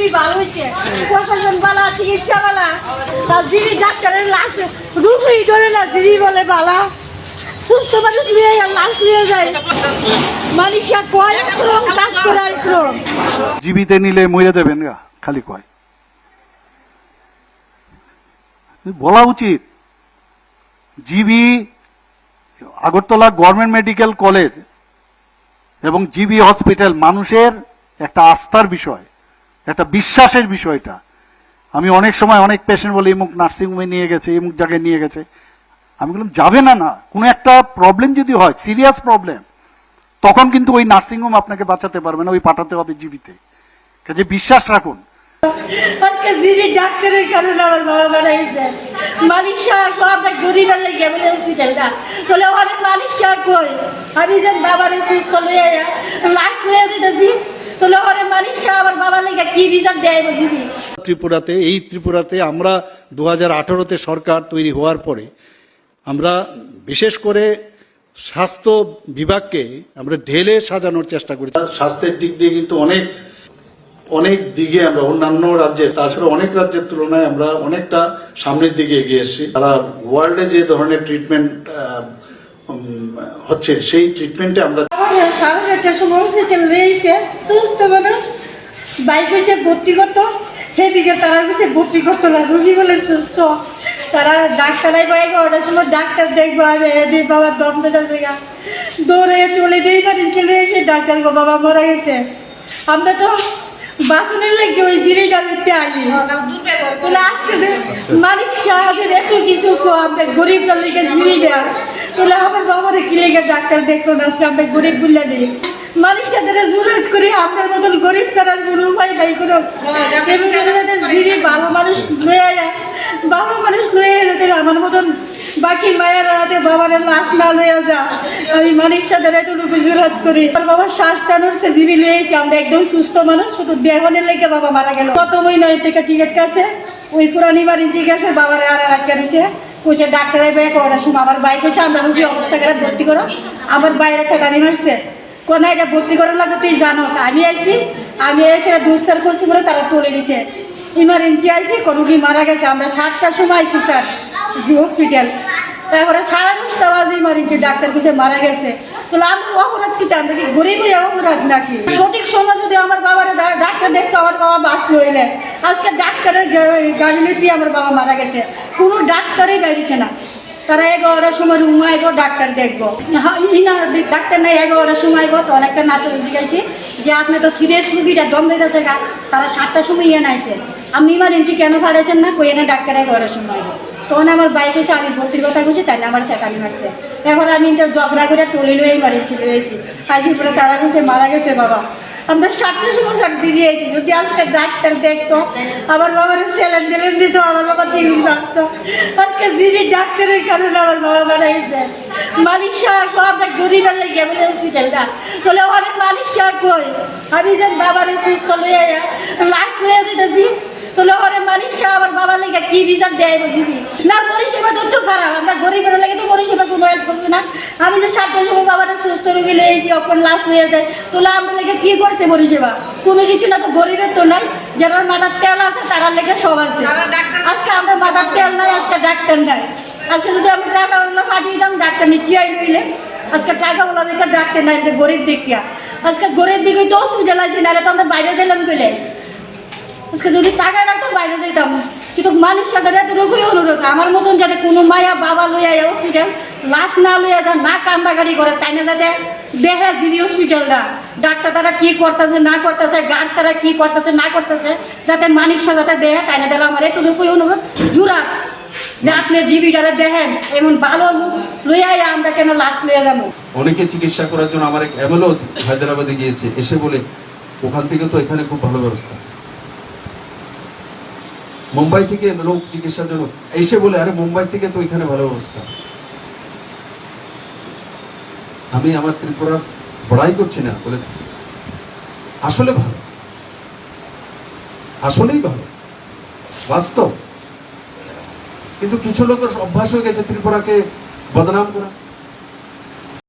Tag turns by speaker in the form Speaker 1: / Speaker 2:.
Speaker 1: GB ভালো হয়েছে, প্রশাসন বালা, চিকিৎসা বালা, আর জিবি ডাক্তারের লাশ রুগী ধরে না, জিবি বলে বালা, সুস্থ মানুষ নিয়ে লাশ নিয়ে যায়, মালিকা কয় ক্রম কাজ করার ক্রম।
Speaker 2: জীবিতে নিলে মরে দেবেন গা, খালি কয়। বলা উচিত GB Agartala government medical college এবং জিবি হসপিটাল মানুষের একটা আস্থার বিষয়, একটা বিশ্বাসের বিষয়টা। আমি অনেক সময় অনেক পেশেন্ট বলে এমুক নার্সিংহোমে নিয়ে গেছে, এমুক জায়গায় নিয়ে গেছে। আমি বললাম যাবে না, না কোনো একটা প্রবলেম যদি হয়, সিরিয়াস প্রবলেম, তখন কিন্তু ওই নার্সিংহোম আপনাকে বাঁচাতে পারবে না, ওই পাঠাতে হবে জিবিতে। কাজে বিশ্বাস রাখুন।
Speaker 1: আজকে জিবি ডাক্তারের কারণে আমার বাবা মারা গেছে। মালিক সাহেব আমরা গরিবের লেগে বলে হসপিটালটা তাহলে অনেক মালিক সাহেব কই, আমি যেন বাবারে সুস্থ লইয়া লাশ লইয়া দিতেছি, তাহলে অনেক মালিক সাহেব আমার বাবার লেগে কি বিচার দেয় বুঝিবি।
Speaker 2: ত্রিপুরাতে আমরা 2018-তে সরকার তৈরি হওয়ার পরে আমরা বিশেষ করে স্বাস্থ্য বিভাগকে আমরা ঢেলে সাজানোর চেষ্টা করি। স্বাস্থ্যের দিক দিয়ে কিন্তু অনেক দিকে আমরা অন্যান্য রাজ্যের, তাছাড়া অনেক রাজ্যের তুলনায় আমরা অনেকটা সামনের দিকে এগিয়ে এসেছি। তারা ওয়ার্ল্ডে যে ধরনের ট্রিটমেন্ট হচ্ছে সেই ট্রিটমেন্টে আমরা
Speaker 1: 8:30টার সময় হসপিটাল রয়েছে, সুস্থ মানুষ বাইক হয়েছে ভর্তি করতো, সেদিকে তারা হচ্ছে ভর্তি করতো না, রুগী বলে সুস্থ। তারা ডাক্তার আইব 11টার সময়, ডাক্তার দেখবো আমি বাবা দম বেটার জায়গা দৌড়ে চলে যেই পারি, চলে এসে ডাক্তার গো বাবা মারা গেছে। আমরা তো বাসনের লেগে ওই জিরিটা দিতে আনি, আজকে মালিক সাহেবের এত কিছু আমরা গরিবটার লেগে জিরি দেওয়া, তাহলে আমার বাবারে কি লেগে ডাক্তার দেখতো না, আমরা গরিব বুঝলে নেই। মালিক সাহেবের জরুরত করি, আপনার মতন গরিব করার কোনো উপায় নাই কোনো। জিরি ভালো মানুষ লয়ে যায়, ভালো মানুষ লয়ে যেতে আমার মতন বাকি মায়ের রাতে বাবার লাশ না লইয়া যা, আমি মানিক সাহেবের এতটুকু জরুরত করি। আমার বাবার শ্বাস টানুরতে জিবি লয়েছি, আমরা একদম সুস্থ মানুষ, শুধু দেহনের লেগে বাবা মারা গেল। কত মহিনা থেকে টিকিট কাছে ওই পুরানি বাড়ি গেছে, বাবার আর আটকা দিছে, কইছে ডাক্তারের ব্যাগ ওটার সময় আমার বাইক হয়েছে, আমরা রুগী অবস্থা করে ভর্তি করো, আমার বাইরে একটা গাড়ি মারছে, কোন এটা ভর্তি করার লাগে তুই জানোস। আমি এসে দুঃসার করছি বলে তারা তুলে দিছে, ইমার্জেন্সি আইসি, কোন রুগী মারা গেছে। আমরা 7টার সময় আইসি স্যার জি হসপিটাল, তারপরে 10:30 বাজে ইমার্জেন্সি ডাক্তার কিছু মারা গেছে। তাহলে আমরা অপরাধ কি, আমরা কি গরিব অপরাধ নাকি? সঠিক সময় যদি আমার বাবার ডাক্তার দেখতো, আমার বাবা বাস লইলে আজকে ডাক্তারের গাড়ি নিতে আমার বাবা মারা গেছে, কোনো ডাক্তারই বেরিয়েছে না। তারা 11টার সময় রুম আইব, ডাক্তার দেখবো, ডাক্তার নাই 11টার সময় আইব। তো অনেকটা নার্সের জিজ্ঞাসি যে আপনি তো সিরিয়াস রুগীটা দম দিতেছে গা, তারা 7টার সময় আইছে, আপনি ইমার্জেন্সি কেন পারেছেন না, কই এনে ডাক্তার 11টার সময় আইব। তখন আমার বাইক হয়েছে, আমি ভর্তির কথা বলছি, তাই না আমার ঠেকানি মারছে। এখন আমি ঝগড়া করে টলি লয়ে ইমার্জেন্সি লয়েছি, আজকে পরে তারা কাছে মারা গেছে বাবা। আমরা 7টার সময় সার্জি দিয়েছি, যদি আজকে ডাক্তার দেখতো, আমার বাবার স্যালাইন টেলেন দিত, আমার বাবা টিভি রাখতো। আজকে দিদি ডাক্তারের কারণে আমার বাবা মারা গেছে। মালিক সাহেব আমরা গরিবের লেগে বলে হসপিটালটা, তাহলে অনেক মালিক সাহেব কই, আমি যেন বাবারে সুস্থ লইয়া লাশ লইয়া দিতেছি, তাহলে অনেক মালিক সাহেব আমার বাবার লেগে কি বিচার দেয় বুঝিবি না। পরিষেবা তো খারাপ, আমরা গরিবের লেগে তো পরিষেবা কোনো হেল্প করছি না। আমি যে 7টার সময় বাবারে সুস্থ রোগী লেগেছি, অপর লাশ লইয়া যায়, তাহলে আমরা লেগে কি করতে পরিষেবা কোনো কিছু না। তো গরিবের তো নাই, যারা মাথার তেল আছে তারা লেগে সব আছে। আজকে আমরা মাথার তেল নাই, আজকে ডাক্তার নাই। আজকে যদি আমি টাকা পাঠিয়ে দিতাম, ডাক্তার নিচ্ছি আই নইলে আজকে টাকা বলা দেখে ডাক্তার নাই, গরিব দেখিয়া আজকে গরিব দিকে তো অসুবিধা লাগছে, নাহলে তো আমরা বাইরে দিলাম গেলে। আজকে যদি টাকা রাখতো বাইরে দিতাম, কিন্তু মালিক সাহেবের এত রোগই অনুরোধ, আমার মতন যাতে কোনো মায়া বাবা লইয়া হসপিটাল লাশ না লইয়া যান, না কান্দাগাড়ি করে, তাই না যাতে দেখে জিবি হসপিটালটা ডাক্তার তারা কি করতেছে না করতেছে, গার্ড তারা কি করতেছে না করতেছে, যাতে মালিক সাহেব যাতে দেখে, তাই না দিলে আমার এতটুকুই অনুরোধ জুরা যে আপনি জিবিটারে দেখেন, এমন ভালো লইয়া আমরা কেন লাশ লইয়া যাবো।
Speaker 3: অনেকে চিকিৎসা করার জন্য আমার এক এমএলও হায়দ্রাবাদে গিয়েছে, এসে বলে ওখান থেকে তো এখানে খুব ভালো ব্যবস্থা। মুম্বাই থেকে লোক চিকিৎসার জন্য এসে বলে আরে মুম্বাই থেকে তো এখানে ভালো ব্যবস্থা। আমি আমার ত্রিপুরার বড়াই করছি না, বলে আসলে ভালো, আসলেই ভালো, বাস্তব। কিন্তু কিছু লোকের অভ্যাস হয়ে গেছে ত্রিপুরাকে বদনাম করা।